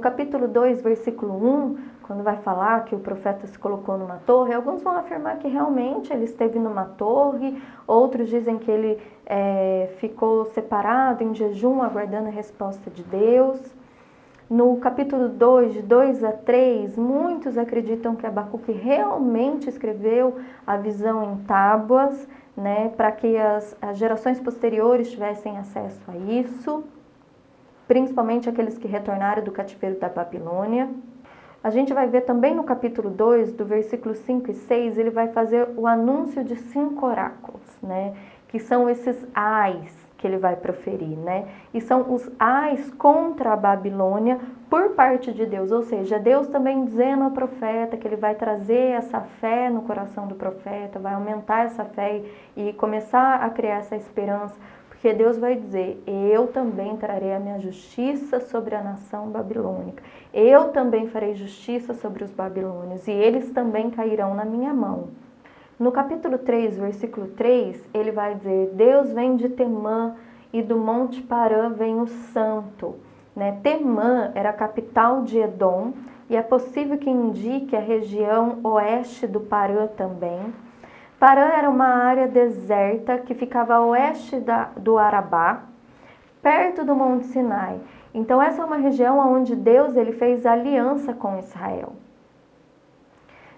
capítulo 2, versículo 1, quando vai falar que o profeta se colocou numa torre, alguns vão afirmar que realmente ele esteve numa torre, outros dizem que ele ficou separado em jejum, aguardando a resposta de Deus. No capítulo 2, de 2 a 3, muitos acreditam que Abacuque realmente escreveu a visão em tábuas, né, para que as gerações posteriores tivessem acesso a isso, principalmente aqueles que retornaram do cativeiro da Babilônia. A gente vai ver também no capítulo 2, do versículo 5 e 6, ele vai fazer o anúncio de 5 oráculos, né, que são esses ais que ele vai proferir, né? E são os ais contra a Babilônia por parte de Deus, ou seja, Deus também dizendo ao profeta que ele vai trazer essa fé no coração do profeta, vai aumentar essa fé e começar a criar essa esperança, porque Deus vai dizer, eu também trarei a minha justiça sobre a nação babilônica, eu também farei justiça sobre os babilônios e eles também cairão na minha mão. No capítulo 3, versículo 3, ele vai dizer, Deus vem de Temã e do monte Parã vem o santo. Né? Temã era a capital de Edom e é possível que indique a região oeste do Parã também. Parã era uma área deserta que ficava a oeste do Arabá, perto do Monte Sinai. Então essa é uma região onde Deus ele fez aliança com Israel.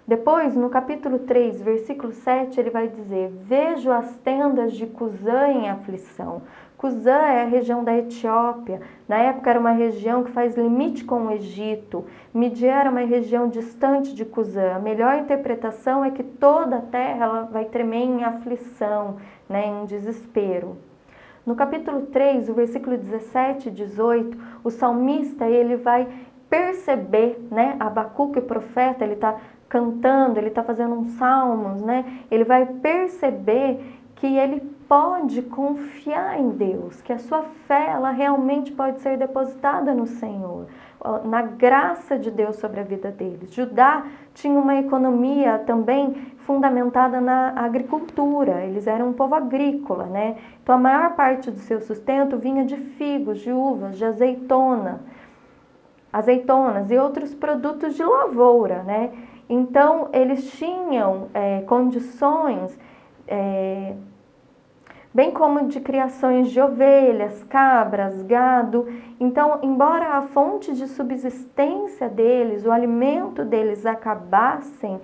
Depois, no capítulo 3, versículo 7, ele vai dizer, vejo as tendas de Cusã em aflição. Cusã é a região da Etiópia. Na época era uma região que faz limite com o Egito. Midian era uma região distante de Cusã. A melhor interpretação é que toda a terra ela vai tremer em aflição, né, em desespero. No capítulo 3, o versículo 17 e 18, o salmista ele vai perceber, né, Abacuque, o profeta, ele está cantando, ele está fazendo uns salmos, né? Ele vai perceber que ele pode confiar em Deus, que a sua fé ela realmente pode ser depositada no Senhor, na graça de Deus sobre a vida deles. Judá tinha uma economia também fundamentada na agricultura, eles eram um povo agrícola, né? Então a maior parte do seu sustento vinha de figos, de uvas, de azeitonas e outros produtos de lavoura, né? Então, eles tinham condições, bem como de criações de ovelhas, cabras, gado. Então, embora a fonte de subsistência deles, o alimento deles acabassem,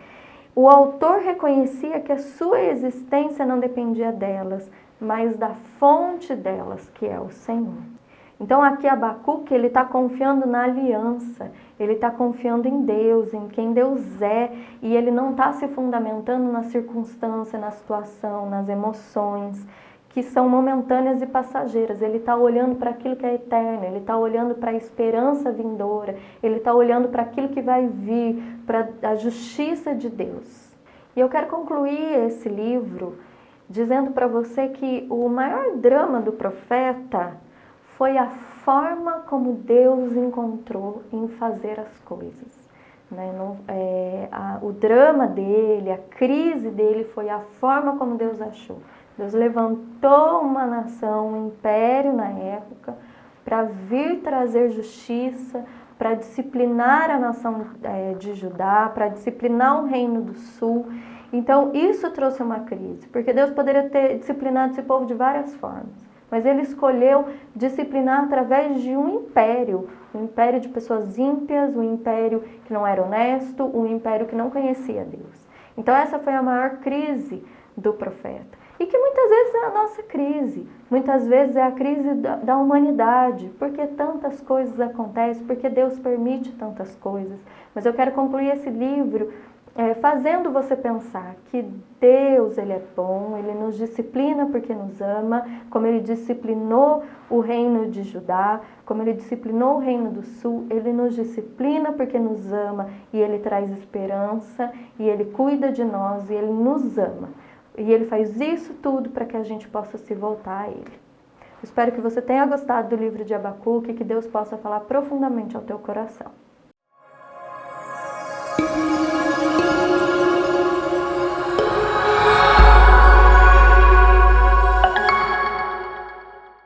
o autor reconhecia que a sua existência não dependia delas, mas da fonte delas, que é o Senhor. Então aqui Abacuque, ele está confiando na aliança, ele está confiando em Deus, em quem Deus é, e ele não está se fundamentando na circunstância, na situação, nas emoções, que são momentâneas e passageiras. Ele está olhando para aquilo que é eterno, ele está olhando para a esperança vindoura, ele está olhando para aquilo que vai vir, para a justiça de Deus. E eu quero concluir esse livro dizendo para você que o maior drama do profeta foi a forma como Deus encontrou em fazer as coisas. Né? O drama dele, a crise dele foi a forma como Deus achou. Deus levantou uma nação, um império na época, para vir trazer justiça, para disciplinar a nação de Judá, para disciplinar o reino do sul. Então isso trouxe uma crise, porque Deus poderia ter disciplinado esse povo de várias formas. Mas ele escolheu disciplinar através de um império de pessoas ímpias, um império que não era honesto, um império que não conhecia Deus. Então essa foi a maior crise do profeta. E que muitas vezes é a nossa crise, muitas vezes é a crise da humanidade, porque tantas coisas acontecem, porque Deus permite tantas coisas. Mas eu quero concluir esse livro fazendo você pensar que Deus ele é bom, Ele nos disciplina porque nos ama, como Ele disciplinou o reino de Judá, como Ele disciplinou o reino do sul, Ele nos disciplina porque nos ama e Ele traz esperança e Ele cuida de nós e Ele nos ama. E Ele faz isso tudo para que a gente possa se voltar a Ele. Espero que você tenha gostado do livro de Abacuque e que Deus possa falar profundamente ao teu coração.